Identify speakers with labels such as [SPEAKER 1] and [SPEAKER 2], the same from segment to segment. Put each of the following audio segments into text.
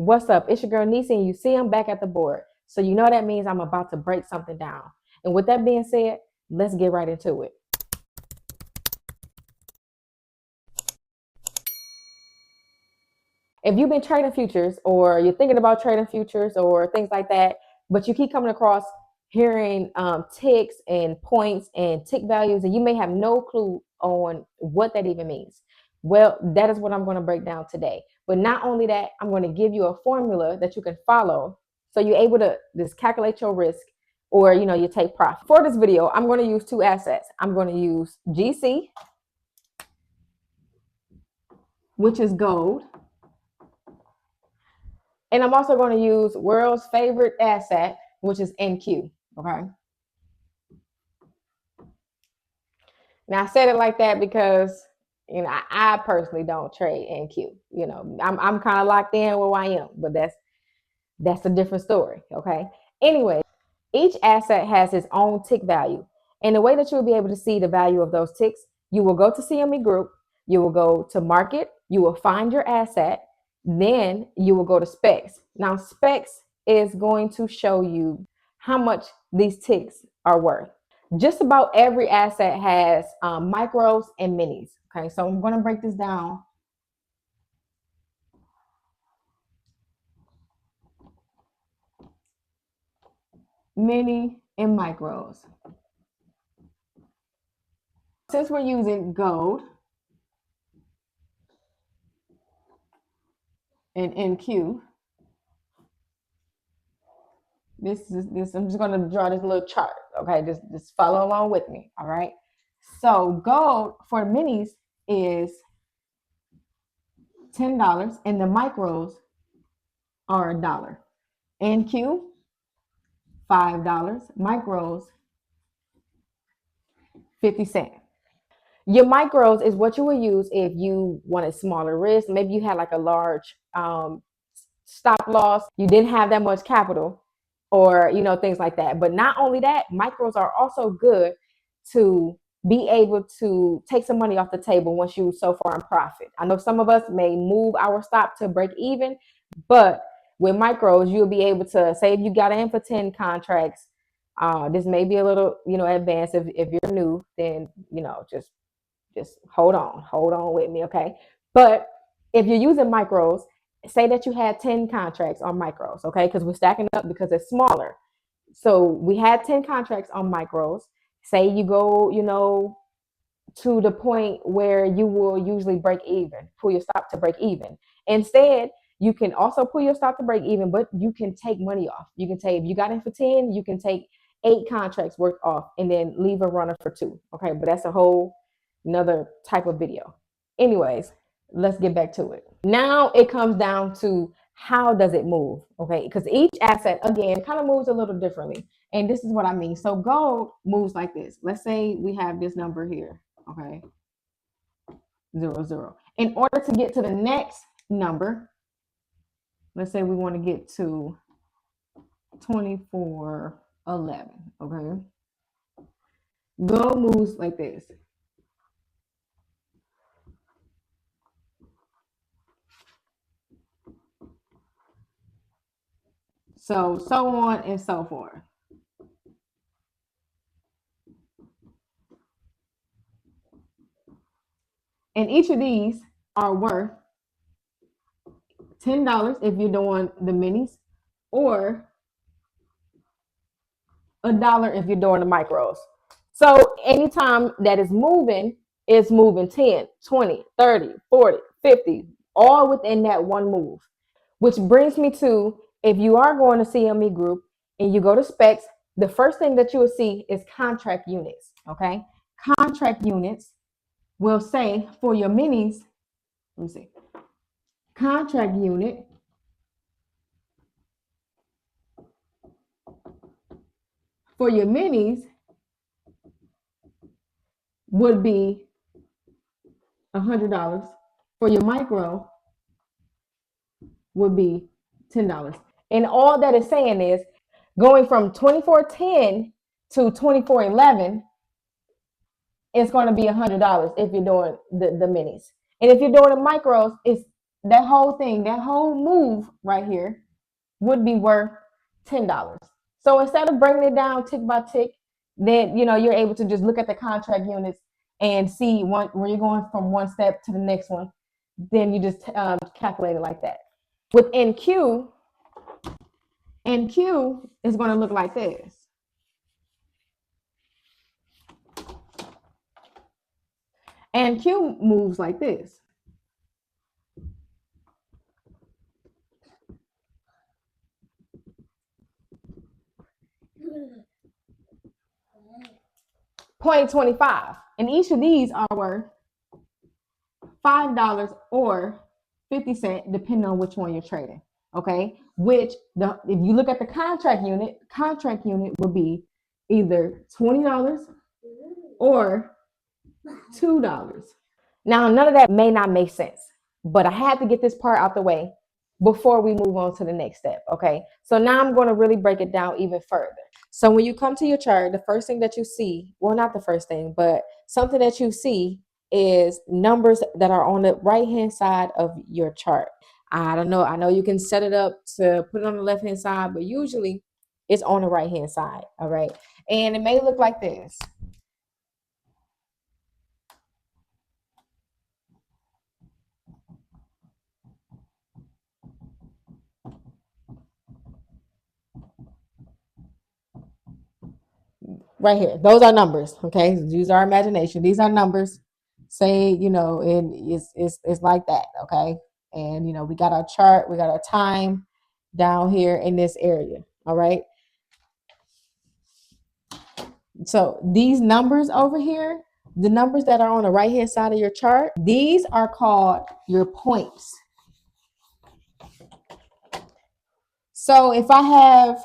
[SPEAKER 1] What's up? It's your girl Nisi, and you see I'm back at the board. So you know that means I'm about to break something down. And with that being said, let's get right into it. If you've been trading futures or you're thinking about trading futures or things like that, but you keep coming across hearing ticks and points and tick values, and you may have no clue on what that even means. Well, that is what I'm going to break down today. But not only that, I'm going to give you a formula that you can follow so you're able to just calculate your risk or you take profit. For this video, I'm going to use two assets. I'm going to use GC, which is gold. And I'm also going to use world's favorite asset, which is NQ. Okay. Now I said it like that because I personally don't trade NQ. I'm kind of locked in where I am, but that's a different story. Okay. Anyway, each asset has its own tick value. And the way that you'll be able to see the value of those ticks, you will go to CME Group, you will go to market, you will find your asset, then you will go to specs. Now, specs is going to show you how much these ticks are worth. Just about every asset has micros and minis. Okay, so I'm going to break this down. Mini and micros. Since we're using gold and NQ, I'm just going to draw this little chart. Okay, just follow along with me. All right. So gold for minis is $10 and the micros are $1. NQ $5, micros 50 cents. Your micros is what you will use if you wanted smaller risk. Maybe you had like a large stop loss, you didn't have that much capital, or things like that. But not only that, micros are also good to be able to take some money off the table once you so far in profit. I know some of us may move our stop to break even, but with micros, you'll be able to say if you got in for 10 contracts. This may be a little advanced. If you're new, then just hold on with me, okay? But if you're using micros, say that you had 10 contracts on micros, okay? Because we're stacking up because it's smaller. So we had 10 contracts on micros. Say you go, to the point where you will usually break even, pull your stop to break even. Instead, you can also pull your stop to break even, but you can take money off. You can take, if you got in for 10, you can take 8 contracts worth off and then leave a runner for 2. Okay, but that's a whole another type of video. Anyways, let's get back to it. Now it comes down to how does it move? Okay, because each asset again kind of moves a little differently. And this is what I mean. So gold moves like this. Let's say we have this number here. Okay, 0, 0. In order to get to the next number, let's say we want to get to 2411. Okay, gold moves like this. So on and so forth. And each of these are worth $10 if you're doing the minis, or $1 if you're doing the micros. So anytime that is moving, it's moving 10, 20, 30, 40, 50, all within that one move. Which brings me to, if you are going to CME Group and you go to specs, the first thing that you will see is contract units. Okay, contract units will say for your minis, let me see, contract unit for your minis would be $100. For your micro would be $10. And all that is saying is going from 2410 to 2411, it's going to be $100 if you're doing the minis. And if you're doing the micros, it's that whole thing, that whole move right here would be worth $10. So instead of breaking it down tick by tick, then you're able to just look at the contract units and see where you're going from one step to the next one. Then you just calculate it like that. With NQ, NQ is going to look like this. NQ moves like this. $0.25, and each of these are worth $5 or 50 cents, depending on which one you're trading. Okay, if you look at the contract unit would be either $20 or $2. Now, none of that may not make sense, but I had to get this part out the way before we move on to the next step. Okay, so now I'm going to really break it down even further. So when you come to your chart, the first thing that you see, well, not the first thing, but something that you see is numbers that are on the right hand side of your chart. I don't know. I know you can set it up to put it on the left hand side, but usually it's on the right hand side. All right. And it may look like this. Right here. Those are numbers. Okay. Use our imagination. These are numbers. Say, and it's like that. Okay. And we got our chart, we got our time down here in this area. All right. So these numbers over here, the numbers that are on the right hand side of your chart, these are called your points. So if I have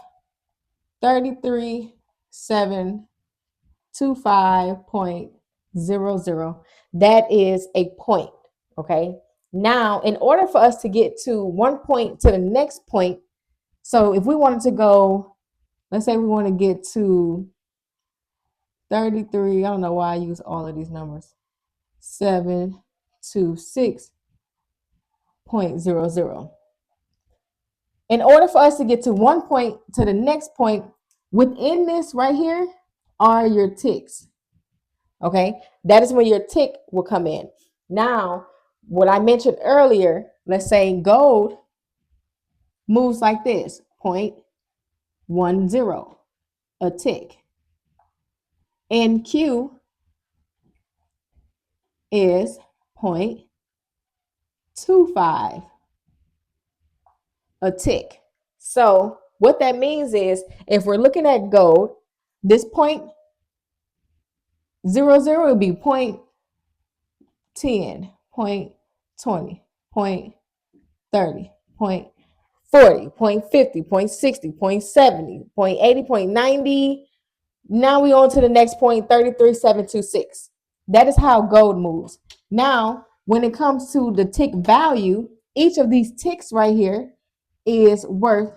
[SPEAKER 1] 33,725.00, that is a point. Okay. Now, in order for us to get to one point to the next point, so if we wanted to go, let's say we want to get to 33, I don't know why I use all of these numbers, 726.00. In order for us to get to one point to the next point, within this right here are your ticks. Okay, that is when your tick will come in. Now, what I mentioned earlier, let's say gold moves like this, 0.10, a tick. NQ is 0.25, a tick. So what that means is if we're looking at gold, this 0.00 will be 0.10, 0.20, 0.30, 0.40, 0.50, 0.60, 0.70, 0.80, 0.90. Now we on to the next point, 33,726. That is how gold moves. Now, when it comes to the tick value, each of these ticks right here is worth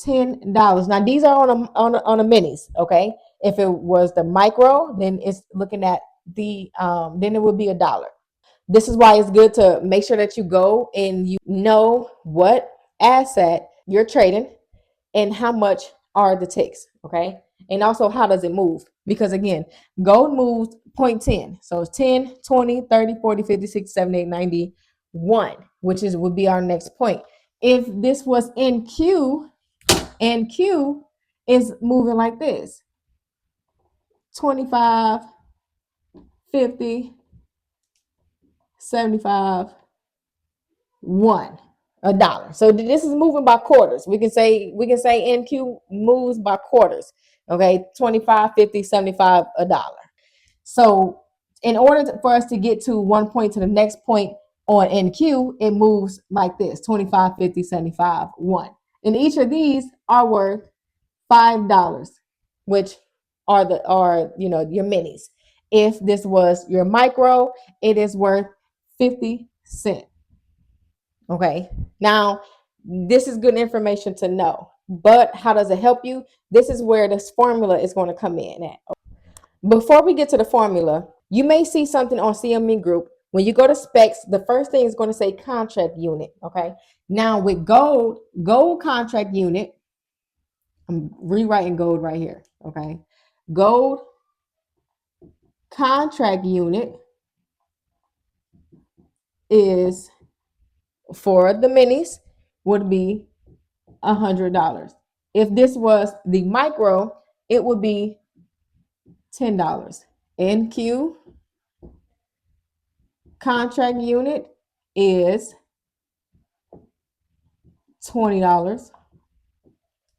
[SPEAKER 1] $10. Now, these are on a minis, okay? If it was the micro, then it's looking at then it would be $1. This is why it's good to make sure that you go and you know what asset you're trading and how much are the ticks, okay? And also, how does it move? Because again, gold moves 0.10. So it's 10, 20, 30, 40, 50, 60, 70, 80, 90, 1, which would be our next point. If this was NQ, NQ is moving like this: 25, 50, 75, 1, $1. So this is moving by quarters. We can say NQ moves by quarters. Okay, 25, 50, 75, $1. So in order for us to get to one point to the next point on NQ, it moves like this: 25, 50, 75, 1. And each of these are worth $5, which are your minis. If this was your micro, it is worth 50 cents. Okay. Now, this is good information to know, but how does it help you? This is where this formula is going to come in at. Before we get to the formula, you may see something on CME Group When you go to specs, the first thing is going to say contract unit. Okay. Now with gold contract unit, I'm rewriting gold right here. Okay. Gold contract unit is for the minis would be $100. If this was the micro, it would be $10. NQ contract unit is $20.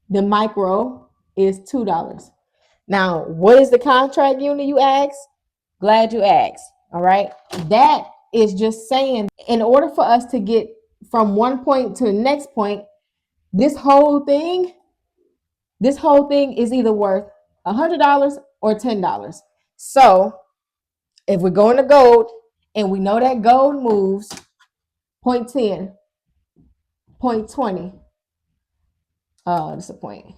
[SPEAKER 1] The micro is $2. Now, what is the contract unit, you ask? Glad you asked. All right. That is just saying, in order for us to get from one point to the next point, this whole thing is either worth $100 or $10. So if we're going to gold and we know that gold moves 0.10, 0.20, that's a point,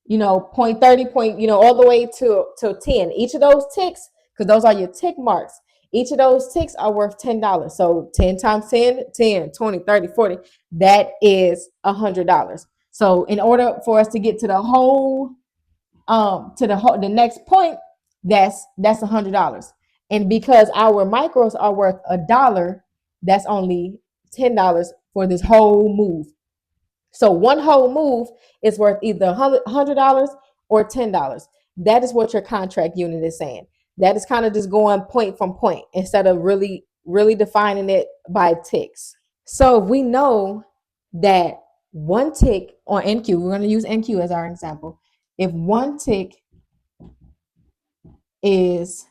[SPEAKER 1] 0.30, all the way to 10. Each of those ticks, because those are your tick marks, each of those ticks are worth $10. So 10 times 10, 10, 20, 30, 40, that is $100. So in order for us to get to the whole, the next point, that's $100. And because our micros are worth $1, that's only $10 for this whole move. So one whole move is worth either $100 or $10. That is what your contract unit is saying. That is kind of just going point from point instead of really, really defining it by ticks. So if we know that one tick on NQ, we're going to use NQ as our example. If one tick is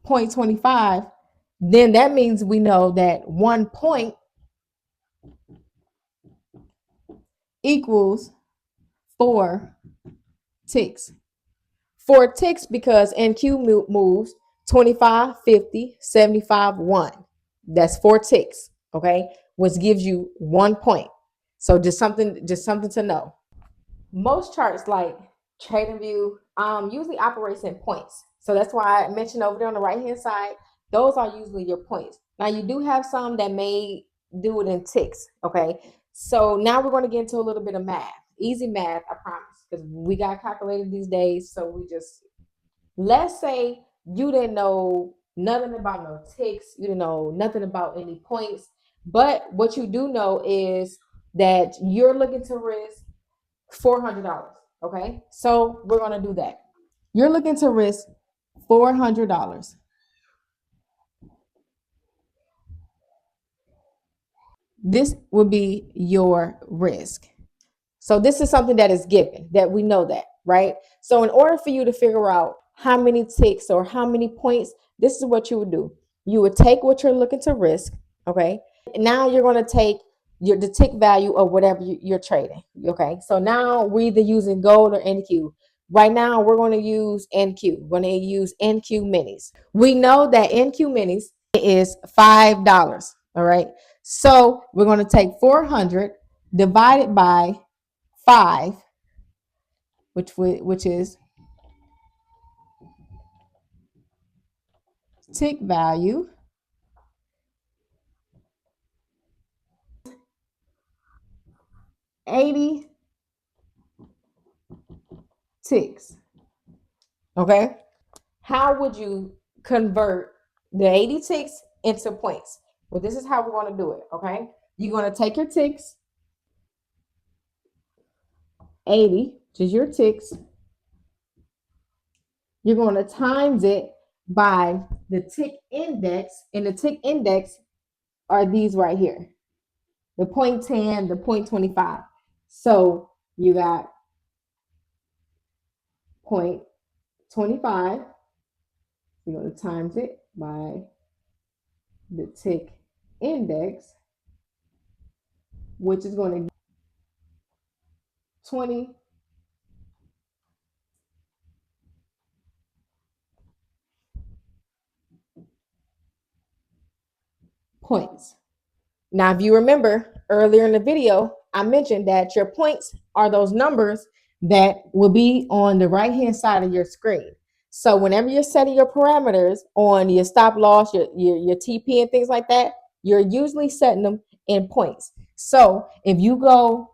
[SPEAKER 1] 0.25, then that means we know that 1 point equals 4 ticks. 4 ticks because NQ moves 25, 50, 75, 1. That's 4 ticks, okay? Which gives you 1 point. So just something to know. Most charts like TradingView usually operates in points. So that's why I mentioned over there on the right-hand side, those are usually your points. Now you do have some that may do it in ticks, okay? So now we're going to get into a little bit of math. Easy math, I promise, because we got calculated these days. So let's say you didn't know nothing about no ticks, you didn't know nothing about any points, but what you do know is that you're looking to risk $400. Okay, so we're going to do that. You're looking to risk $400. This would be your risk. So this is something that is given, that we know that, right? So in order for you to figure out how many ticks or how many points, this is what you would do. You would take what you're looking to risk, okay? Now you're going to take the tick value of whatever you're trading, okay? So now we're either using gold or NQ. Right now we're going to use NQ. We're going to use NQ minis. We know that NQ minis is $5, all right? So we're going to take 400 divided by 5, which is tick value, $80 ticks. Okay, how would you convert the 80 ticks into points? Well, this is how we're going to do it. Okay, you're going to take your ticks, 80, which is your ticks. You're going to times it by the tick index, and the tick index are these right here, the 0.10, the 0.25. So you got 0.25. You're going to times it by the tick index, which is going to be 20 points. Now, if you remember earlier in the video, I mentioned that your points are those numbers that will be on the right-hand side of your screen. So whenever you're setting your parameters on your stop loss, your TP and things like that, you're usually setting them in points. So if you go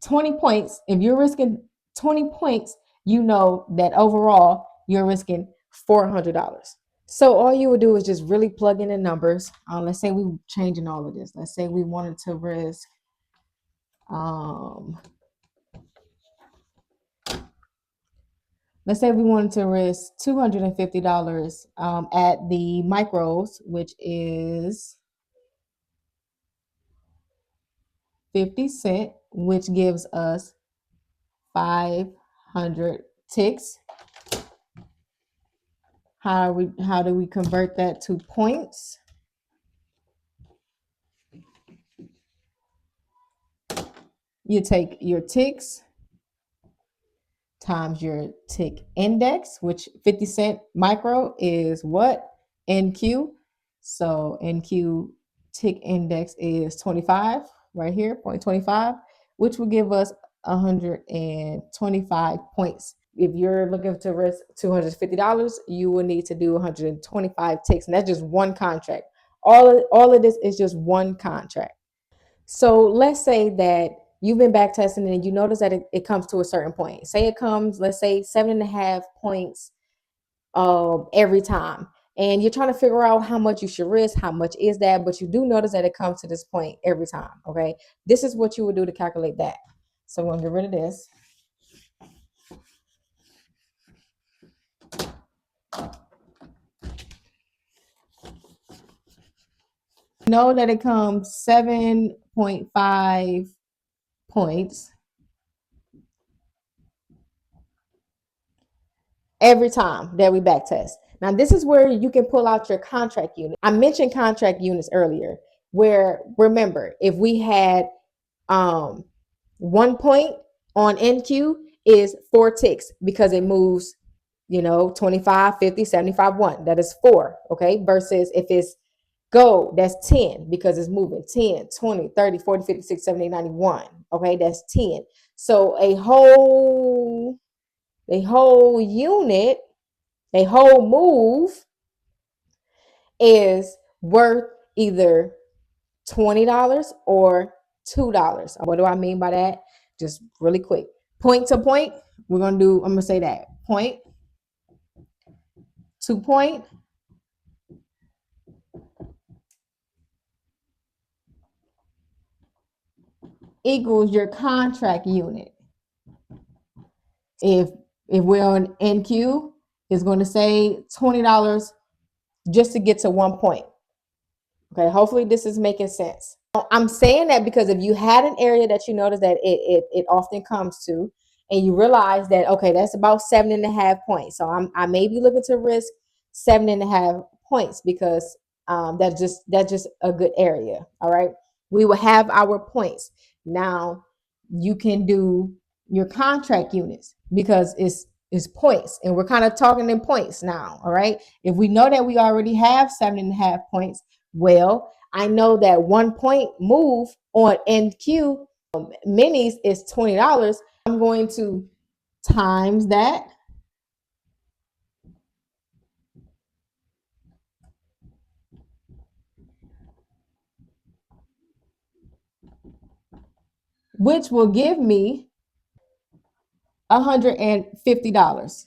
[SPEAKER 1] 20 points, if you're risking 20 points, you know that overall you're risking $400. So all you would do is just really plug in the numbers. Let's say we changing all of this. Let's say we wanted to risk let's say we wanted to risk $250 at the micros, which is 50 cent, which gives us 500 ticks. How do we convert that to points? You take your ticks times your tick index, which 50 cent micro is what? NQ. So NQ tick index is 25 right here, 0.25, which will give us 125 points. If you're looking to risk $250, you will need to do 125 ticks, and that's just one contract. All of this is just one contract. So let's say that you've been back testing and you notice that it comes to a certain point. Say it comes, let's say 7.5 points every time. And you're trying to figure out how much you should risk, how much is that, but you do notice that it comes to this point every time. Okay. This is what you would do to calculate that. So I'm going to get rid of this. Know that it comes 7.5 points every time that we back test. Now, this is where you can pull out your contract unit. I mentioned contract units earlier, where remember, if we had 1 point on NQ is 4 ticks because it moves, 25, 50, 75, 1. That is 4, okay? Versus if it's gold, that's 10 because it's moving 10, 20, 30, 40, 50, 60, 70, 91. Okay, that's 10. So a whole unit, a whole move is worth either $20 or $2. What do I mean by that? Just really quick. Point to point, I'm gonna say that. Point to point equals your contract unit. If we're on NQ, it's going to say $20 just to get to 1 point. Okay, hopefully this is making sense. I'm saying that because if you had an area that you notice that it often comes to, and you realize that, okay, that's about 7.5 points. So I may be looking to risk 7.5 points because that's just a good area. All right. We will have our points. Now you can do your contract units because it's points, and we're kind of talking in points now. All right. If we know that we already have 7.5 points, well, I know that 1 point move on NQ minis is $20. I'm going to times that which will give me $150.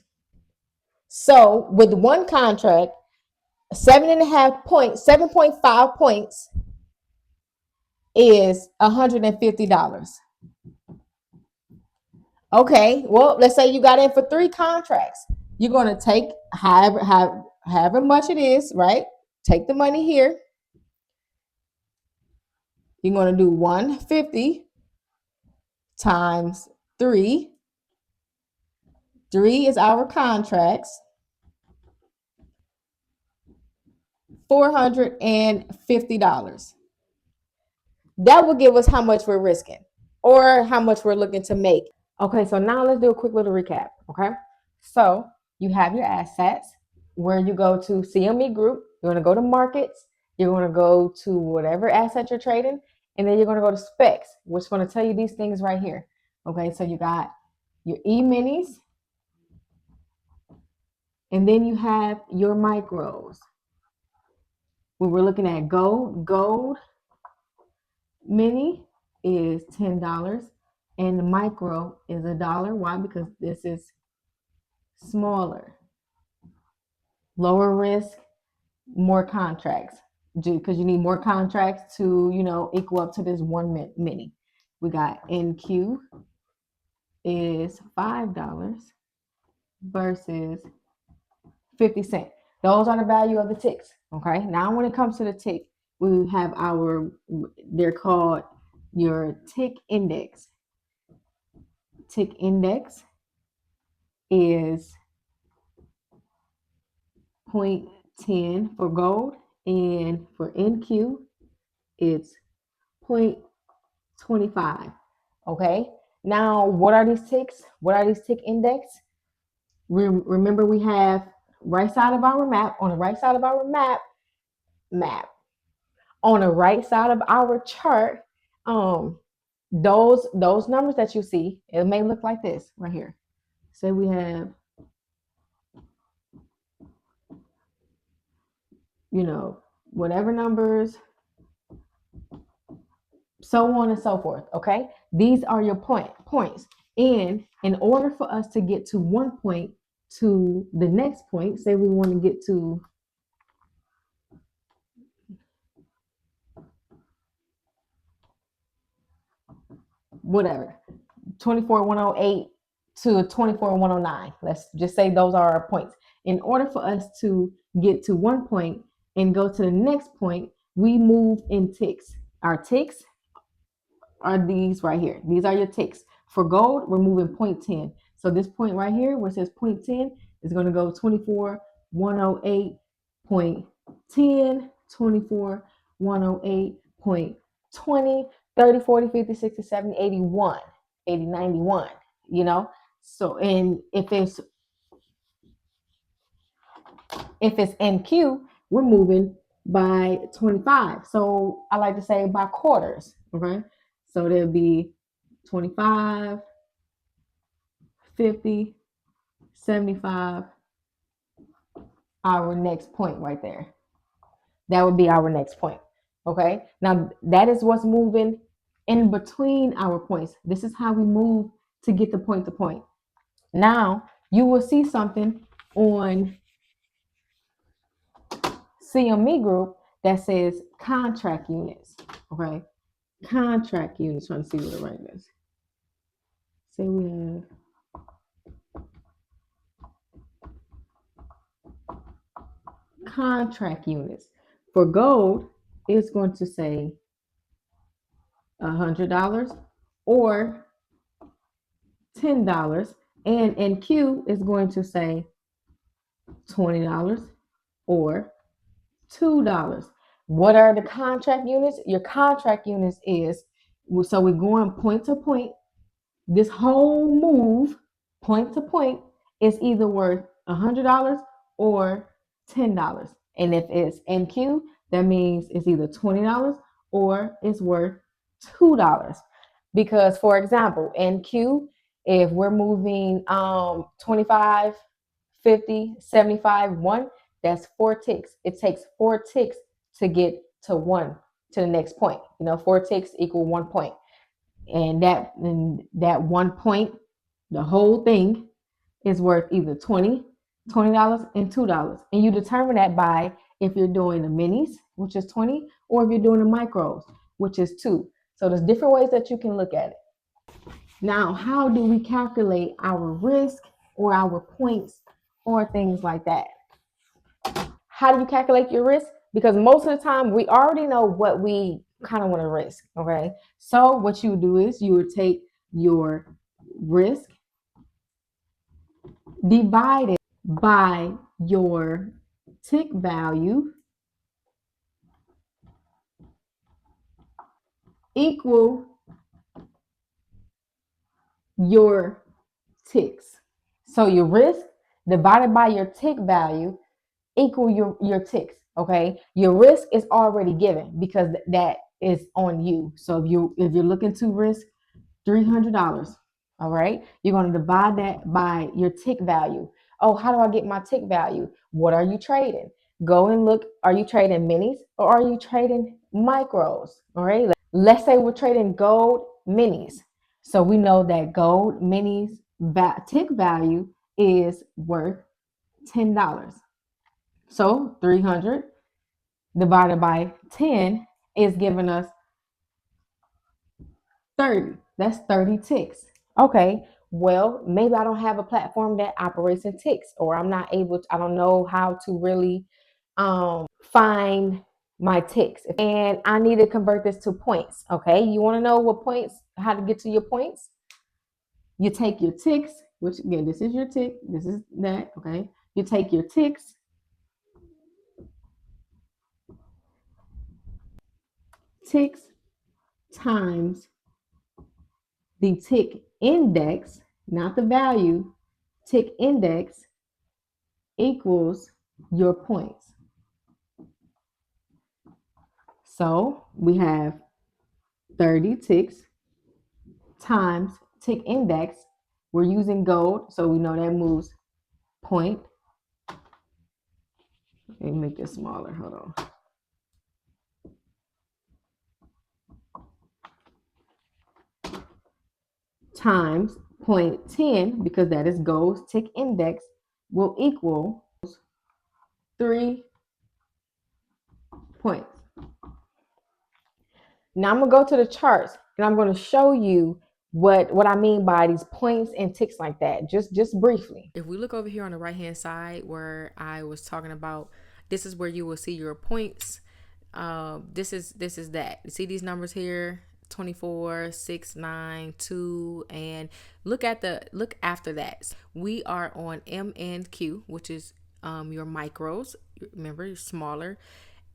[SPEAKER 1] So with one contract, 7.5 points is $150. Okay, well, let's say you got in for 3 contracts. You're going to take however much it is, right? Take the money here. You're going to do 150 times 3. 3 is our contracts. $450. That will give us how much we're risking or how much we're looking to make. Okay, so now let's do a quick little recap. Okay, so you have your assets where you go to CME Group, you're going to go to markets, you're going to go to whatever asset you're trading, and then you're going to go to specs, which is going to tell you these things right here. Okay, so you got your E-minis, And then you have your micros. When we're looking at gold mini is $10 and the micro is $1. Why? Because this is smaller, lower risk, more contracts. Because you need more contracts to, equal up to this one mini. We got NQ is $5 versus 50 cents. Those are the value of the ticks. Okay. Now, when it comes to the tick, we have they're called your tick index. Tick index is 0.10 for gold, and for NQ, it's 0.25. Okay. Now, what are these ticks? What are these tick index? Remember, we have right side of our map. On the right side of our map. On the right side of our chart, those numbers that you see, it may look like this right here. Say we have, whatever numbers, so on and so forth. Okay, these are your points, and in order for us to get to one point to the next point, say we want to get to whatever 24,108 to 24,109. Let's just say those are our points. In order for us to get to one point and go to the next point, we move in ticks. Our ticks are these right here. These are your ticks. For gold, we're moving 0.10. So this point right here where it says 0.10 is going to go 24,108.10, 24,108.20, 30, 40, 50, 60, 70, 81, 80, 91, So, and if it's NQ, we're moving by 25. So I like to say by quarters. Okay. So there'll be 25, 50, 75, our next point right there. That would be our next point. Okay. Now that is what's moving in between our points. This is how we move to get the point to point. Now you will see something on CME group that says contract units. Okay. Contract units. Trying to see what the right is. Say we have contract units. For gold, it's going to say $100 or $10, and NQ is going to say $20 or $2. What are the contract units? Your contract units is, so we're going point to point. This whole move, point to point, is either worth $100 or $10. And if it's NQ, that means it's either $20 or it's worth $2. Because, for example, NQ, if we're moving 25, 50, 75, 1, that's 4 ticks. It takes 4 ticks to get to the next point. 4 ticks equal 1 point. And that 1 point, the whole thing is worth either $20 and $2. And you determine that by if you're doing the minis, which is 20, or if you're doing the micros, which is 2. So there's different ways that you can look at it. Now, how do we calculate our risk or our points or things like that? How do you calculate your risk? Because most of the time we already know what we kind of want to risk. Okay. So what you would do is you would take your risk divided by your tick value equal your ticks. So your risk divided by your tick value equal your ticks. Okay. Your risk is already given because that is on you. So if you're looking to risk $300, all right, you're going to divide that by your tick value. Oh, how do I get my tick value? What are you trading? Go and look. Are you trading minis or are you trading micros? All right. Let's say we're trading gold minis. So we know that gold minis tick value is worth $10. So 300 divided by 10 is giving us 30. That's 30 ticks. Okay, well, maybe I don't have a platform that operates in ticks, or I'm not able to, I don't know how to really find my ticks. And I need to convert this to points. Okay, you want to know what points, how to get to your points? You take your ticks, which again, this is your tick, this is that. Okay, you take your ticks, times the tick index, not the value, tick index equals your points. So we have 30 ticks times tick index. We're using gold, so we know that moves point. Let me make this smaller. Hold on. Times 0.10, because that is gold's tick index, will equal 3 points. Now I'm gonna go to the charts and I'm gonna show you what I mean by these points and ticks like that, just briefly. If we look over here on the right hand side where I was talking about, this is where you will see your points. This is that. You see these numbers here, 24, 6, 9, 2, and look after that. We are on M and Q, which is your micros. Remember, smaller.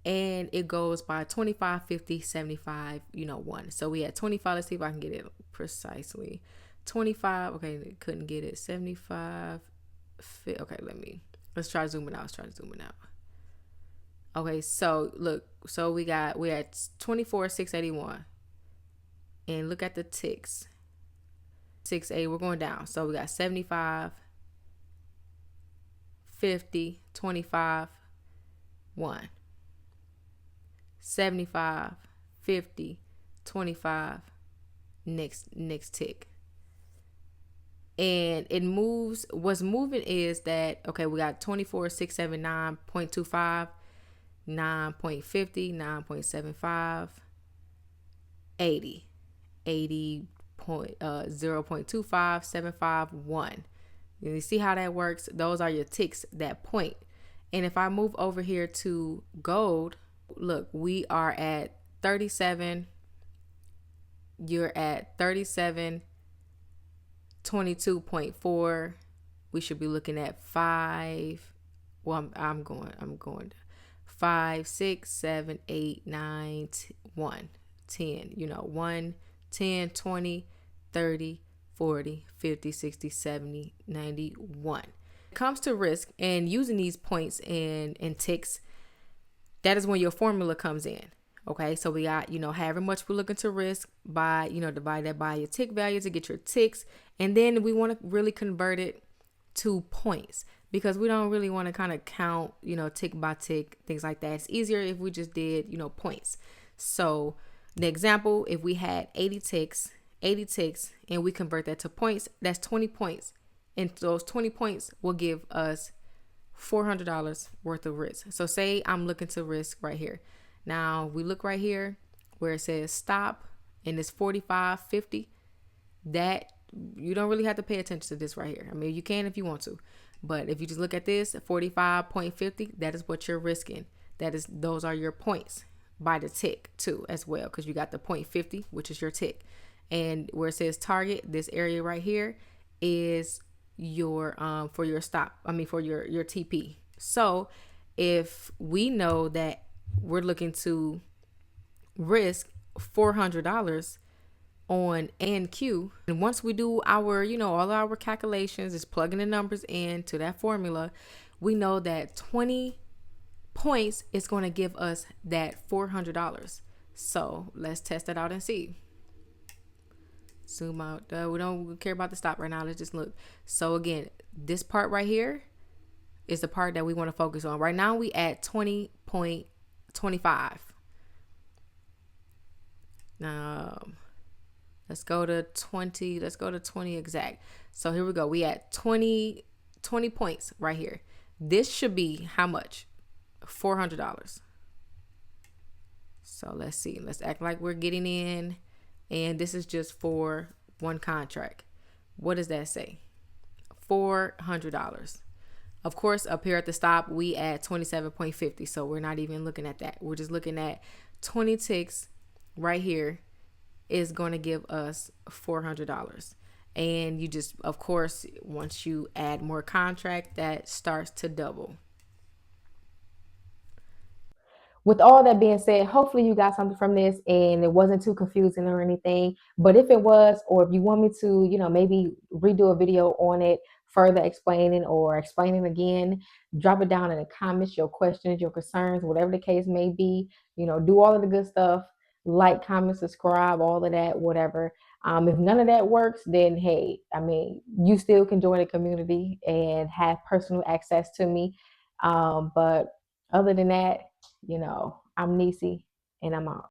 [SPEAKER 1] And it goes by 25, 50, 75, 1. So we had 25. Let's see if I can get it precisely. 25. Okay, couldn't get it. 75. Okay, let's try zooming out. Okay, so look. So we had 24, 681. And look at the ticks. 6A, we're going down. So we got 75, 50, 25, 1. 75, 50, 25, next tick. And it moves, what's moving is that, okay, we got 24, 679.25, 9.50, 9.75, 80, 0.25, 75, 1. You see how that works? Those are your ticks that point. And if I move over here to gold, look, we are at 37. You're at 37, 22.4. We should be looking at 5. Well, I'm going 5, 6, 7, 8, 9, 1, 10. 1, 10, 20, 30, 40, 50, 60, 70, 90, 1. When it comes to risk and using these points and ticks, that is when your formula comes in. Okay, so we got, however much we're looking to risk by, divide that by your tick value to get your ticks. And then we want to really convert it to points because we don't really want to kind of count, tick by tick, things like that. It's easier if we just did, points. So the example, if we had 80 ticks, and we convert that to points, that's 20 points. And those 20 points will give us $400 worth of risk. So say I'm looking to risk right here. Now we look right here where it says stop and it's 45.50. That you don't really have to pay attention to this right here. I mean, you can if you want to, but if you just look at this 45.50, that is what you're risking. Those are your points by the tick too as well, because you got the 0.50, which is your tick. And where it says target, this area right here is your for your stop, for your TP. So if we know that we're looking to risk $400 on NQ, and once we do our all our calculations, is plugging the numbers into that formula, we know that 20 points is going to give us that $400. So let's test that out and see. Zoom out. We don't care about the stop right now. Let's just look. So again, this part right here, is the part that we want to focus on. Right now we at 20.25. Let's go to 20. Let's go to 20 exact. So here we go. We at 20 points right here. This should be how much? $400. So let's see. Let's act like we're getting in. And this is just for one contract. What does that say? $400. Of course, up here at the stop, we at 27.50. So we're not even looking at that. We're just looking at 20 ticks right here is going to give us $400. And you just, of course, once you add more contract, that starts to double. With all that being said, hopefully you got something from this and it wasn't too confusing or anything. But if it was, or if you want me to, maybe redo a video on it, further explaining or explaining again, drop it down in the comments, your questions, your concerns, whatever the case may be. Do all of the good stuff, like, comment, subscribe, all of that, whatever. If none of that works, then hey, you still can join the community and have personal access to me. But other than that, I'm Nisi and I'm out.